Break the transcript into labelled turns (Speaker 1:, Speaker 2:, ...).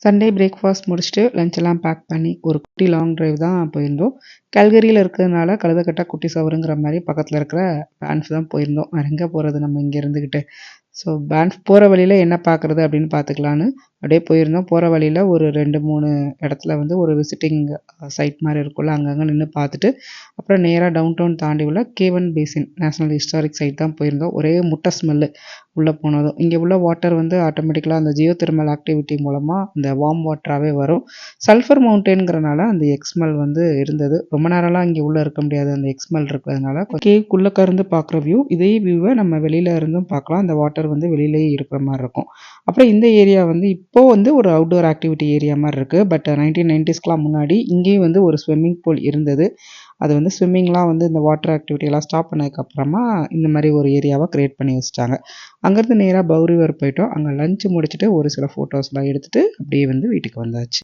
Speaker 1: Sunday breakfast முடிச்சுட்டு லஞ்செல்லாம் back பண்ணி ஒரு குட்டி லாங் டிரைவ் தான் போயிருந்தோம். கல்கரியில இருக்கிறதுனால கழுதக்கட்டா குட்டி சவருங்கிற மாரி பக்கத்துல இருக்கிற பேன்ஃப் தான் போயிருந்தோம். வேற எங்க போறது நம்ம இங்க இருந்துகிட்டு. ஸோ பேன்ஃப் போற வழியில என்ன பார்க்குறது அப்படின்னு பார்த்துக்கலான்னு அப்படியே போயிருந்தோம். போற வழியில ஒரு 2, 3 இடத்துல வந்து ஒரு விசிட்டிங் சைட் மாரி இருக்கும்ல, அங்கங்க நின்னு பார்த்துட்டு, அப்புறம் நேரா டவுன் டவுன் தாண்டி உள்ள K1 basin national historic side தான் போயிருந்தோம். ஒரே முட்டை ஸ்மெல்லு உள்ள போனதும். இங்க உள்ள வாட்டர் வந்து ஆட்டோமேட்டிக்கலா அந்த ஜியோ தெர்மல் ஆக்டிவிட்டி மூலமா இந்த வார்ம் வாட்டராவே வரும். சல்ஃபர் மவுண்டன்ங்கிறனால அந்த எக்ஸ்மெல் வந்து இருந்தது. ரொம்ப நேரம்லாம் இங்க உள்ள இருக்க முடியாது. அந்த எக்ஸ்மெல் இருக்கிறதுனால கேவ்க்குள்ளக்க இருந்து பார்க்குற வியூ, இதே வியூவ நம்ம வெளியில இருந்தும் பார்க்கலாம். அந்த வாட்டர் வந்து வெளியிலேயே இருக்கிற மாரி இருக்கும். அப்புறம் இந்த ஏரியா வந்து இப்போ வந்து ஒரு அவுட்டோர் ஆக்டிவிட்டி ஏரியா மாரி இருக்கு. பட் 1990ஸ்க்குலாம் முன்னாடி இங்கேயும் வந்து ஒரு ஸ்விம்மிங் பூல் இருந்தது. அது வந்து ஸ்விம்மிங்லாம் வந்து இந்த வாட்டர் ஆக்டிவிட்டிலாம் ஸ்டாப் பண்ணதுக்கப்புறமா இந்த மாரி ஒரு ஏரியாவா கிரியேட் பண்ணி வச்சுட்டாங்க. அங்கேருந்து நேரா பவ்ரிவர் போயிட்டோம். அங்க லஞ்ச் முடிச்சுட்டு ஒரு சில ஃபோட்டோஸ்லாம் எடுத்துட்டு அப்படியே வந்து வீட்டுக்கு வந்தாச்சு.